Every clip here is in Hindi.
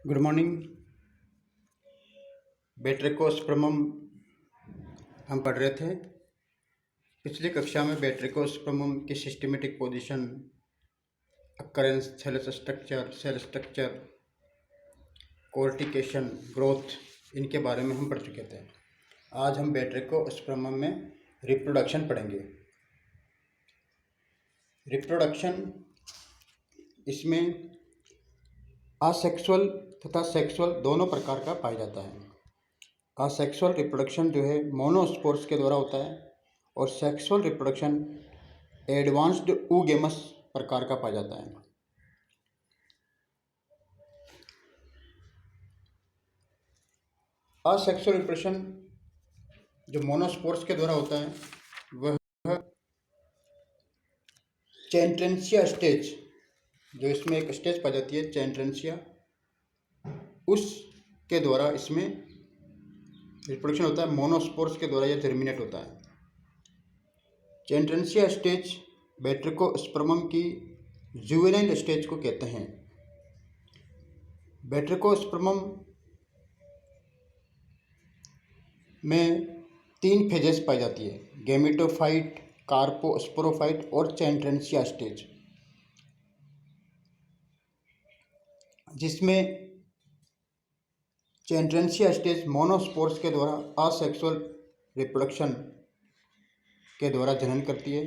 Good morning. बैट्रिकोस्पर्मम हम पढ़ रहे थे। पिछली कक्षा में बैट्रिकोस्पर्मम की systematic position, occurrence, cell structure, cortication, growth, इनके बारे में हम पढ़ चुके थे। आज हम बैट्रिकोस्पर्मम में रिप्रोडक्शन पढ़ेंगे। रिप्रोडक्शन, इसमें असेक्सुअल तथा सेक्सुअल दोनों प्रकार का पाया जाता है। असेक्सुअल रिप्रोडक्शन जो है मोनोस्पोर्स के द्वारा होता है और सेक्सुअल रिप्रोडक्शन एडवांस्ड oogamous प्रकार का पाया जाता है। असेक्सुअल रिप्रोडक्शन जो मोनोस्पोर्स के द्वारा होता है वह चेंट्रेंसिया स्टेज, जो इसमें एक स्टेज पाई जाती है चेंट्रेंसिया, उसके द्वारा इसमें रिप्रोडक्शन होता है। मोनोस्पोर्स के द्वारा यह जर्मिनेट होता है। चेंट्रेंसिया स्टेज बैट्रिकोस्पर्मम की जुवेनाइल स्टेज को कहते हैं। बैट्रिकोस्पर्मम में 3 फेजेस पाई जाती है: गैमेटोफाइट, कार्पोस्पोरोफाइट और चेंट्रेंसिया स्टेज, जिसमें चेंट्रेंसिया स्टेज मोनोस्पोर्स के द्वारा असेक्सुअल रिप्रोडक्शन के द्वारा जनन करती है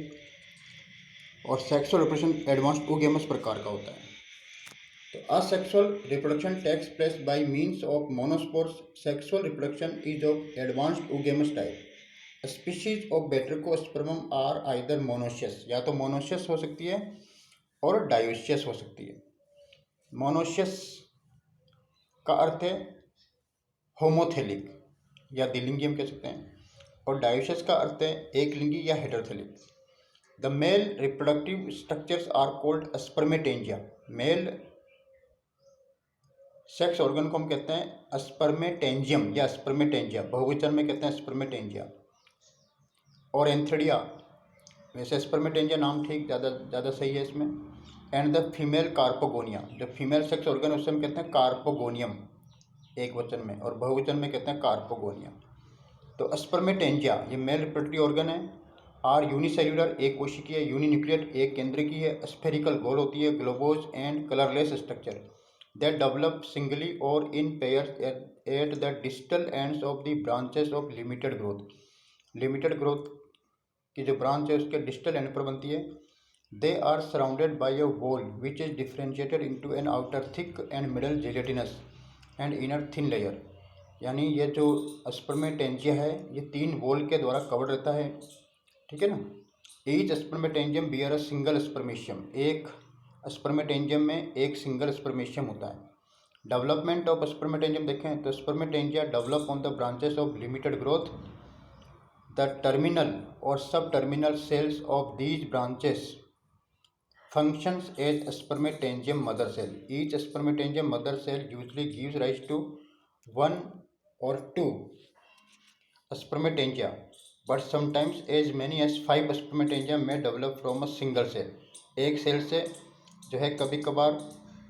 और सेक्सुअल रिप्रोडक्शन एडवांस्ड oogamous प्रकार का होता है। तो asexual reproduction takes place by means of monospores. Sexual reproduction is of advanced oogamous type. Species of batrachospermum are either monoecious, या तो मोनोशियस हो सकती है और डायोशियस हो सकती है। मोनोशियस का अर्थ है होमोथेलिक या द्विलिंगियम कह सकते हैं, और डायोशियस का अर्थ है एक लिंगी या heterothallic. The male reproductive structures are called spermatangia. Male sex organ को हम कहते हैं स्पर्मेटेंजियम या स्पर्मेटेंजिया, बहुवचन में कहते हैं स्पर्मेटेंजिया। और एंथ्रेडिया, वैसे स्पर्मेटेंजिया नाम ठीक ज़्यादा सही है इसमें। एंड द फीमेल कार्पोगोनिया, जो फीमेल सेक्स ऑर्गन उससे हम कहते हैं कार्पोगोनियम एक वचन में, और बहुवचन में कहते हैं कार्पोगोनिया। तो स्पर्मेटेंजिया ये मेल रिप्रोडक्टिव ऑर्गन है। आर यूनिसेल्युलर, एक कोशिकीय, यूनिन्यूक्लियर, एक केंद्रकीय है, स्फेरिकल गोल होती है, globose and colourless structure that develop singly or in pairs at the distal ends of the branches of limited growth. Limited growth की जो ब्रांच है उसके डिस्टल एंड पर बनती है। They are surrounded by a wall which is differentiated into an outer thick and middle gelatinous and inner thin layer. यानी ये जो स्पर्मेटेंजिया है ये 3 वॉल के द्वारा कवर रहता है, ठीक है ना। Each spermatangium bear a single spermatium, एक स्पर्मेटेंजियम में एक सिंगल स्पर्मेशियम होता है। डेवलपमेंट ऑफ स्पर्मेटेंजियम देखें तो spermatangia develop on the branches of limited growth. The terminal और subterminal cells of these branches functions as spermatangium mother cell. Each spermatangium mother cell usually gives rise to 1 or 2 spermatangia, but sometimes as many as 5 spermatangia may develop from a single cell. एक सेल से जो है कभी कभार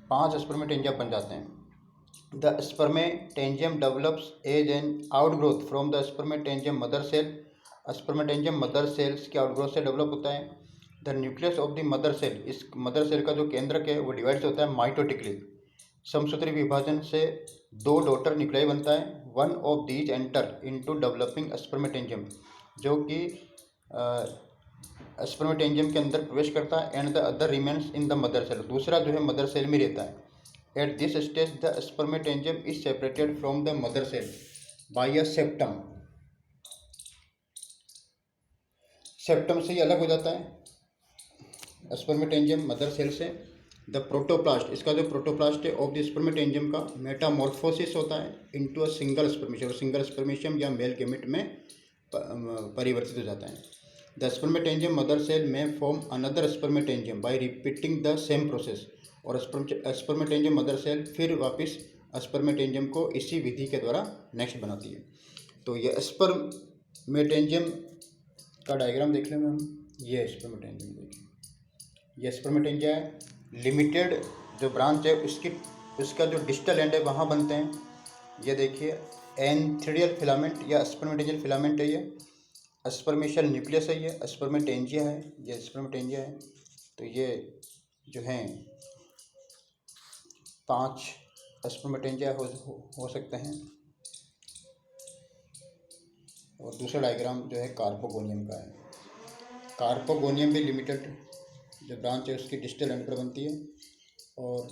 5 स्पर्मेटेंजिया बन जाते हैं। The spermatangium develops as an outgrowth from the spermatangium mother cell. Spermatangium mother cells के आउटग्रोथ से डेवलप होता है। The nucleus of the mother cell, इस मदर सेल का जो केंद्रक है वो डिवाइड होता है माइटोटिकली। समसूत्री विभाजन से 2 डॉटर न्यूक्लियाई बनता है। One of these enter into developing spermatangium, जो कि स्पर्मेटेंजियम के अंदर प्रवेश करता है। And the other remains in the mother cell, दूसरा जो है मदर सेल में रहता है। At this stage the spermatangium is separated from the mother cell by a septum. Septum से ही अलग हो जाता है स्पर्मेटेंजियम मदर सेल से। द प्रोटोप्लास्ट, इसका जो प्रोटोप्लास्ट है ऑफ द स्पर्मेटेंजियम का मेटामॉर्फोसिस होता है into a single spermatium, single spermatium या मेल गैमेट में परिवर्तित हो जाता है। द स्पर्मेटेंजियम मदर सेल में form another spermatangium by repeating the same process, और स्पर्मेटेंजियम मदर सेल फिर वापस स्पर्मेटेंजियम को इसी विधि के द्वारा नेक्स्ट बनाती है। तो ये स्पर्मेटेंजियम का डायग्राम देख लें हम। ये स्पर्मेटेंजियम देखिए, ये स्पर्मेटेंजिया है। लिमिटेड जो ब्रांच है उसकी उसका जो डिस्टल एंड है वहाँ बनते हैं। ये देखिए एंथ्रेडियल फिलामेंट या स्पर्मेटेंजियल फिलामेंट है ये। स्पर्मेशियल न्यूक्लियस है ये, स्पर्मेटेंजिया है, ये स्पर्मेटेंजिया है। तो ये जो हैं 5 स्पर्मेटेंजिया हो सकते हैं। और दूसरा डायग्राम जो है कार्पोगोनियम का है। कार्पोगोनियम भी लिमिटेड जो ब्रांच है उसकी डिस्टल एंड पर बनती है। और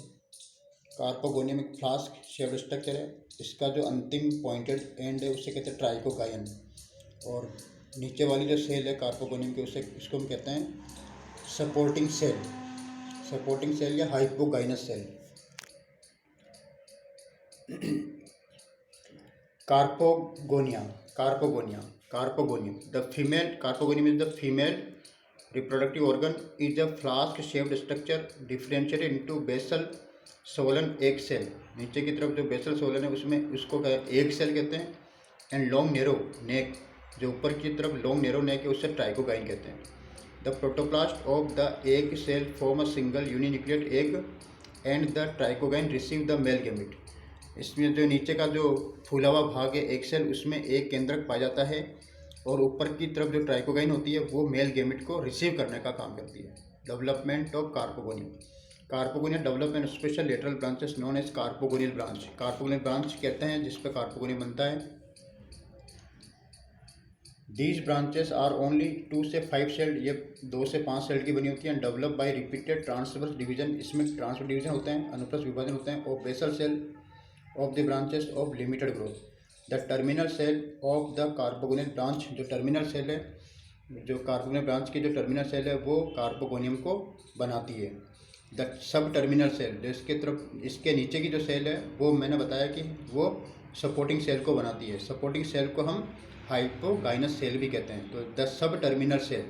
कार्पोगोनियम एक फ्लास्क शेप्ड स्ट्रक्चर है। इसका जो अंतिम पॉइंटेड एंड है उसे कहते हैं ट्राइकोगाइन। और नीचे वाली जो सेल है कार्पोगोनियम के उसको हम कहते हैं सपोर्टिंग सेल या hypogynous cell. Carpogonium is the female reproductive organ, is a flask shaped structure differentiated into basal swollen egg cell। नीचे की तरफ जो बेसल सोलन है उसमें उसको एग सेल कहते हैं। एंड लॉन्ग नेरो नेक, जो ऊपर की तरफ लॉन्ग नेरो नेक है उससे ट्राइकोगाइन कहते हैं। The protoplast of the egg cell form a single uninucleate egg and the trichogyne receive the male gamete. इसमें जो नीचे का जो फूला हुआ भाग है एग सेल उसमें एक केंद्रक पाया जाता है और ऊपर की तरफ जो ट्राइकोगाइन होती है वो मेल गैमेट को रिसीव करने का काम करती है। Development of carpogonium development special lateral branches known as carpogonial branch कहते हैं जिस पर कार्पोगोनियम बनता है। दीज ब्रांचेस आर ओनली 2 से 5 सेल्ड, ये 2 से 5 सेल्ड की बनी होती हैं। Develop by repeated transverse division, इसमें ट्रांसवर्स डिवीजन होते हैं, अनुप्रस्थ विभाजन होते हैं। और basal cell of the branches of limited growth. The terminal cell of the carpogonial branch, जो टर्मिनल सेल है, जो कार्पोगोनियल ब्रांच की जो टर्मिनल सेल है वो कार्पोगोनियम को बनाती है। द सब टर्मिनल सेल, जो इसके तरफ इसके नीचे की जो सेल है वो मैंने बताया कि वो सपोर्टिंग सेल को बनाती है। सपोर्टिंग सेल को हम हाइपोगाइनस सेल भी कहते हैं। तो the subterminal cell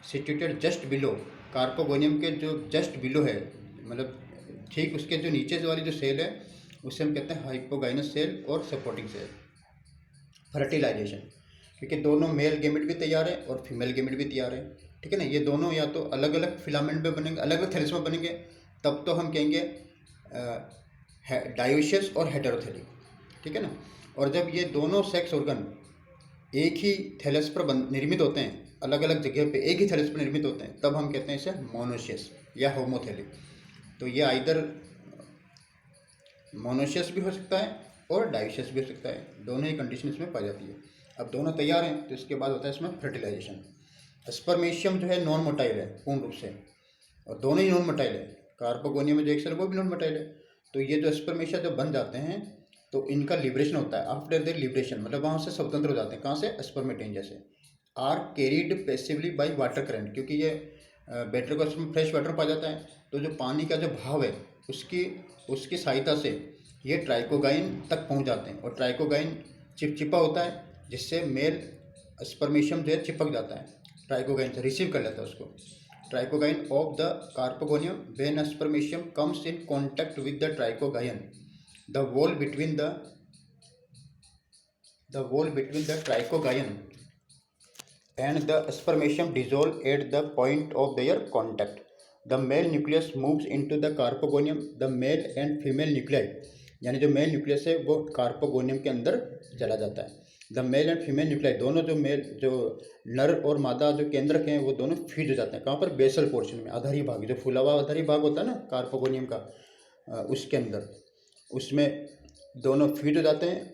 situated just below, carpogonium के जो जस्ट बिलो है, मतलब ठीक उसके जो नीचे वाली जो सेल है उसे हम कहते हैं हाइपोगाइनस सेल और सपोर्टिंग सेल। फर्टिलाइजेशन, क्योंकि दोनों मेल गैमेट भी तैयार है और फीमेल गैमेट भी तैयार है, ठीक है ना। ये दोनों या तो अलग अलग फिलामेंट में बनेंगे, अलग अलग थैलेस में बनेंगे, तब तो हम कहेंगे डायोशियस और हेटेरोथैलिक, ठीक है ना। और जब ये दोनों सेक्स ऑर्गन एक ही थैलेस पर निर्मित होते हैं, अलग अलग जगह पे एक ही थैलेस पर निर्मित होते हैं, तब हम कहते हैं इसे मोनोशियस या होमोथैलिक। तो ये आइदर मोनोशियस भी हो सकता है और डायोशियस भी हो सकता है, दोनों ही कंडीशन इसमें पाई जाती है। अब दोनों तैयार हैं तो इसके बाद होता है इसमें फर्टिलाइजेशन। स्पर्मेशियम जो है नॉन मोटाइल है पूर्ण रूप से, और दोनों ही नॉन मोटाइल है। कार्पोगोनियम में जो एक सेल वो भी नॉन मोटाइल है। तो ये जो स्पर्मेशिया जब बन जाते हैं तो इनका लिबरेशन होता है। आफ्टर देयर लिबरेशन मतलब वहाँ से स्वतंत्र हो जाते हैं। कहाँ से? स्पर्मेटेंजिया से। Are carried passively by water current, क्योंकि ये बैटर को उसमें फ्रेश वाटर पाया जाता है, तो जो पानी का जो भाव है उसकी सहायता से ये ट्राइकोगाइन तक पहुंच जाते हैं। और ट्राइकोगाइन चिपचिपा होता है जिससे मेल स्पर्मेशियम जो है चिपक जाता है, ट्राइकोगाइन से रिसीव कर लेता है उसको। Trichogyne of the carpogonium when spermatium comes in contact with the trichogyne, the wall between the trichogyne and the spermatium dissolve at the point of their contact. The male nucleus moves into the carpogonium, the male and female nuclei, यानी जो मेल न्यूक्लियस है वो कार्पोगोनियम के अंदर चला जाता है। The male and female nuclei, दोनों जो नर और मादा जो केंद्रक हैं वो दोनों फ्यूज हो जाते हैं। कहाँ पर? बेसल पोर्शन में, आधारी भाग, जो फूला हुआ आधारी भाग होता है ना कार्पोगोनियम का, उसके अंदर, उसमें दोनों फ्यूज हो जाते हैं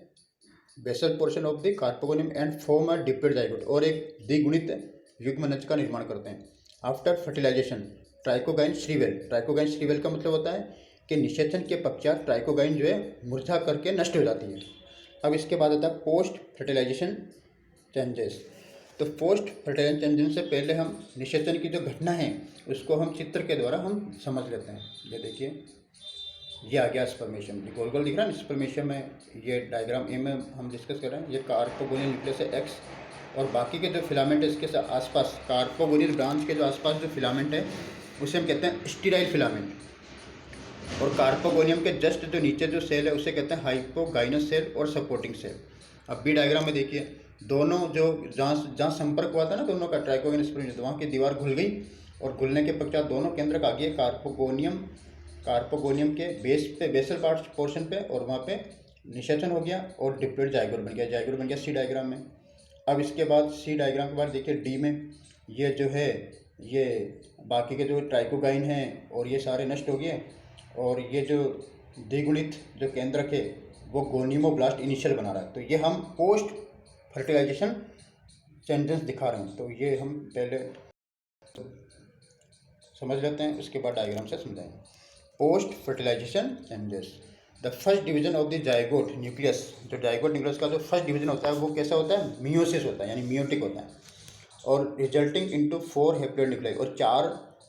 basal portion of the carpogonium and form a diploid zygote, और एक द्विगुणित युग्मनज का निर्माण करते हैं। आफ्टर फर्टिलाइजेशन ट्राइकोगाइन श्रीवेल का मतलब होता है कि निषेचन के पश्चात ट्राइकोगाइन जो है मुरझा करके नष्ट हो जाती है। अब इसके बाद आता है पोस्ट फर्टिलाइजेशन चेंजेस। तो पोस्ट फर्टिलाइजेशन चेंजेस से पहले हम निषेचन की जो घटना है उसको हम चित्र के द्वारा हम समझ लेते हैं। ये देखिए, ये आ गया स्पर्मेशियम, ये गोल गोल दिख रहा है ना स्पर्मेशियम में। ये डायग्राम ए में हम डिस्कस कर रहे हैं। ये कार्पोगोनियल न्यूक्लियस है एक्स, और बाकी के जो फिलामेंट है इसके आसपास, कार्पोगोनियल ब्रांच के जो आसपास जो फिलामेंट है उसे हम कहते हैं स्टीराइल फिलामेंट। और कार्पोगोनियम के जस्ट जो नीचे जो सेल है उसे कहते हैं हाइपोगाइनस सेल और सपोर्टिंग सेल। अब बी डायग्राम में देखिए, दोनों जो जहाँ संपर्क हुआ था ना दोनों का ट्राइकोगोनियल स्पर्मेशियम, वहाँ की दीवार घुल गई, और घुलने के पश्चात दोनों केंद्रक आगे कार्पोगोनियम कार्पोगोनियम के बेस पे, बेसल पार्ट पोर्शन पे, और वहाँ पे निषेचन हो गया और डिप्लॉइड जाइगोट बन गया। जाइगोट बन गया सी डायग्राम में। अब इसके बाद सी डायग्राम के बाद देखिए डी में ये जो है ये बाकी के जो ट्राइकोगाइन हैं और ये सारे नष्ट हो गए, और ये जो द्विगुणित जो केंद्रक है वो गोनिमोब्लास्ट इनिशियल बना रहा है। तो ये हम पोस्ट फर्टिलाइजेशन चेंजेस दिखा रहे हैं। तो ये हम पहले समझ लेते हैं, उसके बाद डायग्राम से समझाएंगे। Post fertilization changes. The first division of the zygote nucleus, जो जाइगोट न्यूक्लियस का जो फर्स्ट डिवीजन होता है वो कैसा होता है? मियोसिस होता है, यानी मियोटिक होता है, और रिजल्टिंग इनटू 4 हैप्लोइड न्यूक्लियाई, और 4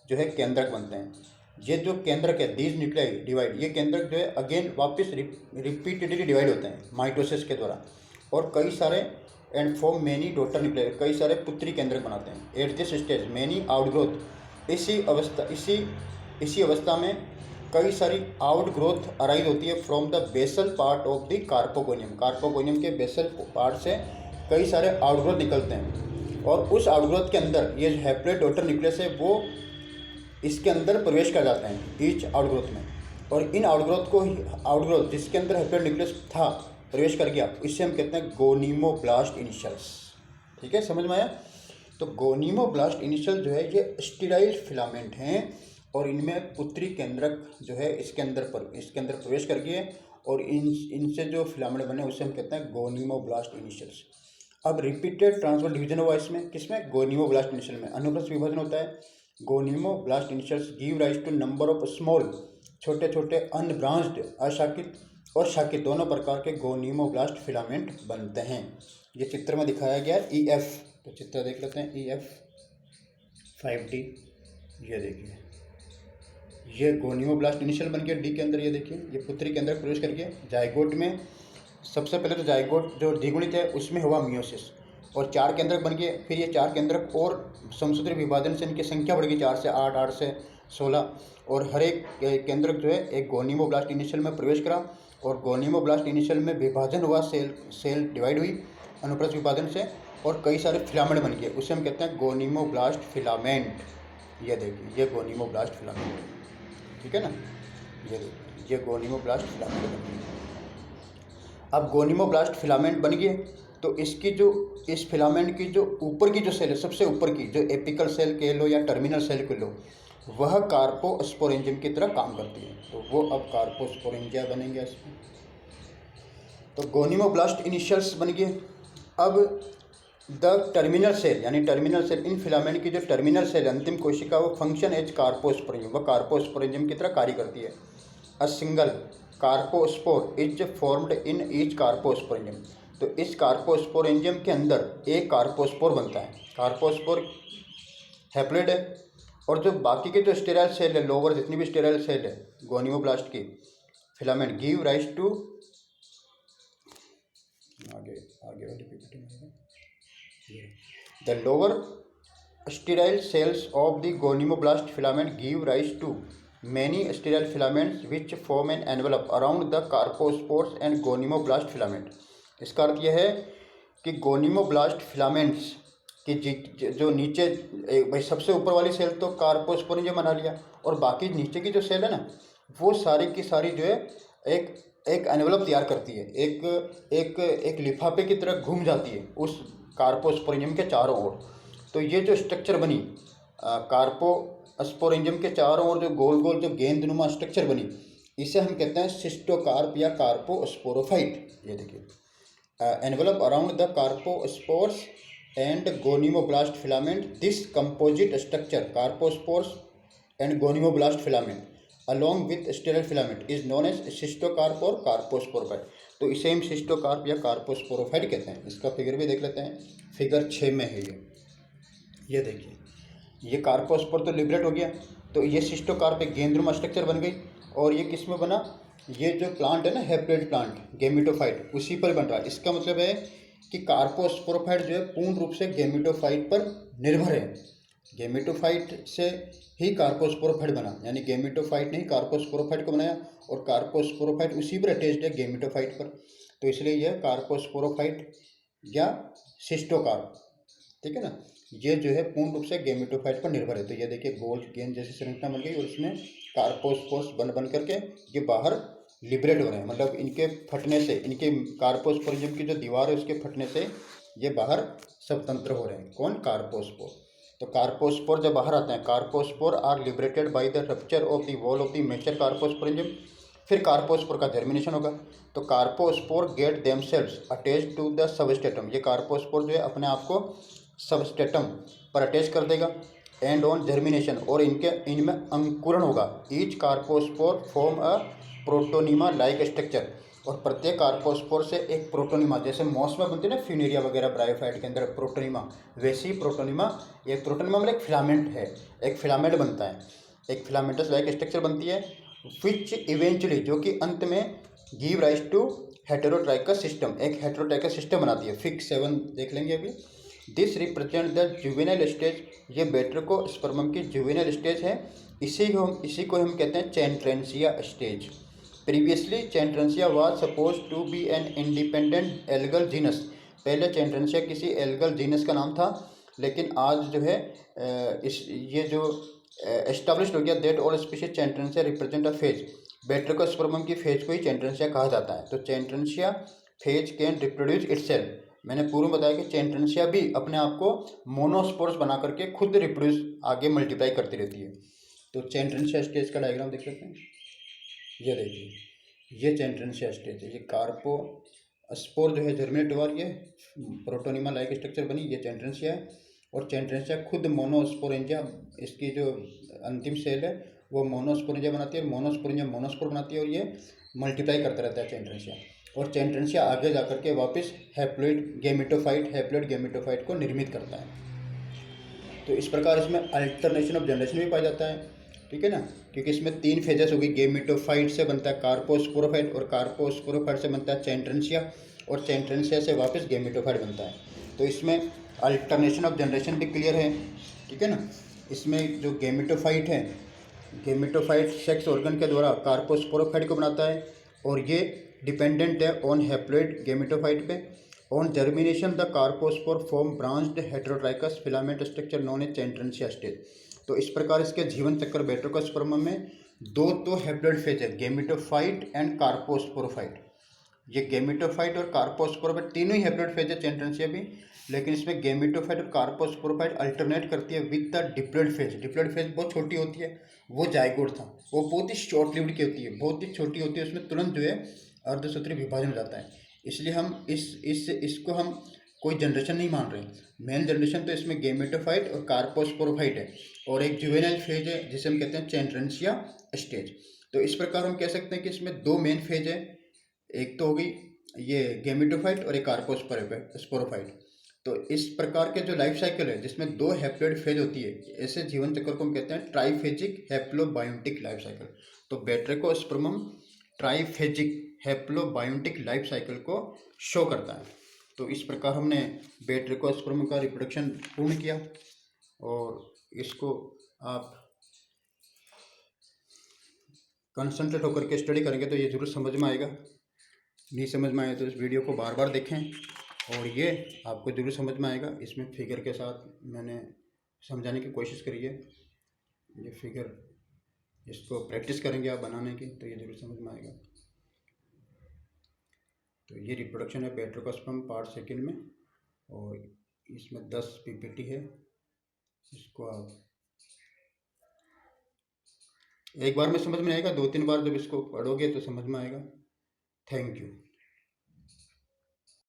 जो है केंद्रक बनते हैं। ये जो केंद्रक है दीज न्यूक्लियाई डिवाइड, ये केंद्रक जो है अगेन वापस रिपीटेडली डिवाइड होते हैं माइटोसिस के द्वारा, और कई सारे and form many daughter nuclei, कई सारे पुत्री केंद्रक बनाते हैं। At this stage many outgrowth, इसी अवस्था में कई सारी आउटग्रोथ अराइज होती है from the basal part of the carpogonium. Carpogonium के बेसल पार्ट से कई सारे आउटग्रोथ निकलते हैं, और उस आउटग्रोथ के अंदर ये जो हैप्लोइड डॉटर न्यूक्लियस है वो इसके अंदर प्रवेश कर जाते हैं ईच आउटग्रोथ में, और इन आउटग्रोथ जिसके अंदर हैप्लोइड न्यूक्लियस था प्रवेश कर गया, इससे हम कहते हैं गोनिमोब्लास्ट इनिशियल्स। ठीक है, समझ में आया? तो गोनिमोब्लास्ट इनिशियल जो है ये स्टेराइल फिलामेंट हैं, और इनमें पुत्री केंद्रक जो है इसके अंदर प्रवेश कर गए, और इनसे जो फिलामेंट बने उसे हम कहते हैं गोनिमोब्लास्ट इनिशियल्स। अब रिपीटेड ट्रांसफर डिवीजन हुआ इसमें, किसमें? गोनिमोब्लास्ट इनिशियल में अनुप्रस्थ विभाजन होता है। Gonimoblast initials give rise to number of small, छोटे छोटे अनब्रांच्ड, अशाखित और शाखित दोनों प्रकार के गोनिमोब्लास्ट फिलामेंट बनते हैं। ये चित्र में दिखाया गया है EF, तो चित्र देख लेते हैं EF 5D। ये देखिए ये गोनिमोब्लास्ट इनिशियल बन गया डी के अंदर। ये देखिए ये पुत्री के अंदर प्रवेश करके जाइगोट में, सबसे पहले तो जाइगोट जो द्विगुणित है उसमें हुआ मियोसिस, और 4 केंद्रक बन गए। फिर ये 4 केंद्रक और समसूत्री विभाजन से इनकी संख्या बढ़ गई 4 से 8, 8 से 16, और हर एक केंद्रक जो है एक गोनिमोब्लास्ट इनिशियल में प्रवेश करा, और गोनिमोब्लास्ट इनिशियल में विभाजन हुआ, सेल डिवाइड हुई अनुप्रस्थ विभाजन से, और कई सारे फिलामेंट बन गए, उसे हम कहते हैं गोनिमोब्लास्ट फिलामेंट। ये देखिए ये गोनिमोब्लास्ट फिलामेंट, ठीक है ना? ये देखिए ये गोनिमोब्लास्ट फिलामेंट बन गए। अब गोनिमोब्लास्ट फिलामेंट बन गए तो इसकी जो इस फिलामेंट की जो ऊपर की जो सेल है, सबसे ऊपर की जो एपिकल सेल कह लो या टर्मिनल सेल कह लो, वह कार्पोस्पोरेंजियम की तरह काम करती है। तो वो अब कार्पोस्पोरेंजिया बनेंगे इसमें। तो गोनिमोब्लास्ट इनिशियल्स बन गए। अब द टर्मिनल सेल, यानी टर्मिनल सेल, इन फिलामेंट की जो टर्मिनल सेल अंतिम कोशिका वो फंक्शन एज कार्पोस्पोरेंजियम, वह कार्पोस्पोरेंजियम की तरह कार्य करती है। A single carpospore is formed in each carposporangium, तो इस कार्पोस्पोरेंजियम के अंदर एक कार्पोस्पोर बनता है। कार्पोस्पोर हैप्लोइड है, और जो बाकी के जो स्टेराइल सेल है, लोअर जितनी भी स्टेराइल सेल है गोनिमोब्लास्ट की फिलामेंट गिव राइज टू, आगे वाली पीपीटी में the lower sterile cells of the gonimoblast filament give rise to many sterile filaments which form an envelope around the carpospores and gonimoblast filament. इसका अर्थ यह है कि गोनिमोब्लास्ट फिलामेंट्स कि जो नीचे भाई सबसे ऊपर वाली सेल तो कार्पोस्पोरेंजियम बना लिया, और बाकी नीचे की जो सेल है ना वो सारी की सारी जो है एक एनवेलप तैयार करती है, एक लिफाफे की तरह घूम जाती है उस कार्पोस्पोरेंजियम के चारों ओर। तो ये जो स्ट्रक्चर बनी कार्पोस्पोरेंजियम के चारों ओर, जो गोल गोल जो गेंदनुमा स्ट्रक्चर बनी, इसे हम कहते हैं सिस्टोकार्प या कार्पोस्पोरोफाइट। ये देखिए envelope around the carpospores and gonimoblast filament. This composite structure carpospores and gonimoblast filament along with sterile filament is known as cystocarp और कार्पोस्पोरोफाइट। तो इसे हम सिस्टोकार्प या कार्पोस्पोरोफाइट कहते हैं। इसका फिगर भी देख लेते हैं, फिगर 6 में है ये देखिए ये कार्पोस्पोर तो लिबरेट हो गया, तो ये सिस्टोकार्प एक गेंद्रुमा स्ट्रक्चर बन गई, और ये किस में बना? ये जो प्लांट है ना हैप्लोइड प्लांट गेमिटोफाइट, उसी पर बन रहा है। इसका मतलब है कि कार्पोस्पोरोफाइट जो है पूर्ण रूप से गेमिटोफाइट पर निर्भर है। गेमिटोफाइट से ही कार्पोस्पोरोफाइट बना, यानी गेमिटोफाइट ने ही कार्पोस्पोरोफाइट को बनाया, और कार्पोस्पोरोफाइट उसी पर अटैच्ड है गेमिटोफाइट पर। तो इसलिए यह कार्पोस्पोरोफाइट या सिस्टोकार्प ठीक है ना। ये जो है पूर्ण रूप से गेमेटोफाइट पर निर्भर है। तो ये देखिए गोल गेंद जैसी संरचना बन गई और इसमें कार्पोस्पोर्स बन करके ये बाहर लिबरेट हो रहे हैं, मतलब इनके फटने से, इनके कार्पोस्पोरिज्म की जो दीवार है उसके फटने से ये बाहर स्वतंत्र हो रहे हैं। कौन? कार्पोस्पोर। तो कार्पोस्पोर जब बाहर आते हैं, carpospore are liberated by the rupture of the wall of the mature carposporism. फिर कार्पोस्पोर का जर्मिनेशन होगा। तो carpospore get themselves attach to the substratum. ये कार्पोस्पोर जो है अपने आप को सबस्टेटम पर अटैच कर देगा। एंड ऑन जर्मिनेशन, और इनमें अंकुरण होगा। Each carpospore form a protonema like structure. और प्रत्येक कार्पोस्पोर से एक प्रोटोनिमा, जैसे मॉस में बनती है ना फ्यूनेरिया वगैरह ब्रायोफाइट के अंदर प्रोटोनिमा, वैसी प्रोटोनिमा, एक प्रोटोनिमा मतलब एक फिलामेंट है, एक फिलामेंट बनता है, एक फिलामेंटस लाइक स्ट्रक्चर बनती है। विच इवेंचुअली, जो कि अंत में गिव राइज टू हेटेरोट्राइकस सिस्टम, एक हेटेरोट्राइकस सिस्टम बनाती है। फिग 7 देख लेंगे अभी। This represent the juvenile stage. ये बेट्रिको स्पर्मम की जुवेनाइल स्टेज है। इसी को हम कहते हैं chantransia stage. Previously chantransia was suppose to be an independent algal genus. पहले चैंट्रेंसिया किसी एल्गल जीनस का नाम था, लेकिन आज जो है ये जो एस्टाब्लिश्ड हो गया that all species chantransia represent a phase. Batrachospermum की फेज को ही चैंट्रेंसिया कहा जाता है। तो chantransia phase can reproduce itself. मैंने पूर्व में बताया कि चैंट्रेंसिया भी अपने आप को मोनोस्पोर्स बना करके खुद रिप्रोड्यूस आगे मल्टीप्लाई करती रहती है। तो चैंट्रेंसिया स्टेज का डायग्राम देख सकते हैं। ये देखिए, ये चैंट्रेंसिया स्टेज है। ये कार्पो स्पोर जो है जर्मिनेट हुआ, ये प्रोटोनिमा लाइक स्ट्रक्चर बनी, ये चैंट्रेंसिया है। और चैंट्रेंसिया खुद मोनोस्पोरेंजिया, इसकी जो अंतिम सेल है वो मोनोस्पोरेंजिया बनाती है, मोनोस्पोरेंजिया मोनोस्पोर बनाती है, और ये मल्टीप्लाई करता रहता है चैंट्रेंसिया। और चैंट्रेंसिया आगे जा करके वापस हैप्लॉइड गेमेटोफाइट को निर्मित करता है। तो इस प्रकार इसमें अल्टरनेशन ऑफ जनरेशन भी पाया जाता है। ठीक है ना, क्योंकि इसमें 3 फेजेस होगी। गेमेटोफाइट से बनता है कार्पोस्पोरोफाइट, और कार्पोस्पोरोफाइट से बनता है चैंट्रेंसिया, और चैंट्रेंसिया से वापस गेमेटोफाइट बनता है। तो इसमें अल्टरनेशन ऑफ जनरेशन भी क्लियर है। ठीक है ना। इसमें जो गेमेटोफाइट है, गेमेटोफाइट सेक्स ऑर्गन के द्वारा कार्पोस्पोरोफाइट को बनाता है, और ये डिपेंडेंट है ऑन हैप्लॉइड गेमेटोफाइट पे। On germination the carpospore form branched heterotrichous filament structure known as chantransia stage. तो इस प्रकार इसके जीवन चक्र बेट्रिकोस्पर्मम में दो तो हैप्लॉइड फेज है, गेमेटोफाइट एंड कार्पोस्पोरोफाइट। ये गेमेटोफाइट और कार्पोस्पोरोफाइट तीनों ही हैप्लॉइड फेज है चैंट्रेंसिया भी, लेकिन इसमें गेमेटोफाइट और कार्पोस्पोरोफाइट अल्टरनेट करती है with the diploid phase. Diploid phase बहुत छोटी होती है, वो जाइगोट था, वो बहुत ही शॉर्ट लिव्ड की होती है, बहुत ही छोटी होती है, उसमें तुरंत जो है अर्धसूत्री विभाजन हो जाता है। इसलिए हम इसको हम कोई जनरेशन नहीं मान रहे। मेन जनरेशन तो इसमें गेमेटोफाइट और कार्पोस्पोरोफाइट है, और एक जुवेनाइल फेज है जिसे हम कहते हैं चैंट्रेंसिया स्टेज। तो इस प्रकार हम कह सकते हैं कि इसमें 2 मेन फेज है, एक तो हो गई ये गेमेटोफाइट और एक कार्पोस्पोरोफाइट। तो इस प्रकार के जो लाइफ साइकिल है जिसमें 2 हैप्लॉइड फेज होती है, ऐसे जीवन चक्र को हम कहते हैं ट्राइफेजिक हैप्लोबायोटिक लाइफ साइकिल। तो बेट्रिकोस्पर्मम ट्राइफेजिक हैप्लोबायोटिक लाइफ साइकिल को शो करता है। तो इस प्रकार हमने बेट्रिकोस्पर्मम का रिप्रोडक्शन पूर्ण किया, और इसको आप कंसंट्रेट होकर के स्टडी करेंगे तो ये ज़रूर समझ में आएगा। नहीं समझ में आए तो इस वीडियो को बार बार देखें, और ये आपको ज़रूर समझ में आएगा। इसमें फिगर के साथ मैंने समझाने की कोशिश करी है। ये फिगर, इसको प्रैक्टिस करेंगे आप बनाने की तो ये ज़रूर समझ में आएगा। तो ये रिप्रोडक्शन है बेट्रिकोस्पर्म पार्ट सेकंड में, और इसमें 10 पीपीटी है। इसको आप एक बार में समझ में आएगा, 2-3 बार जब इसको पढ़ोगे तो समझ में आएगा। Thank you.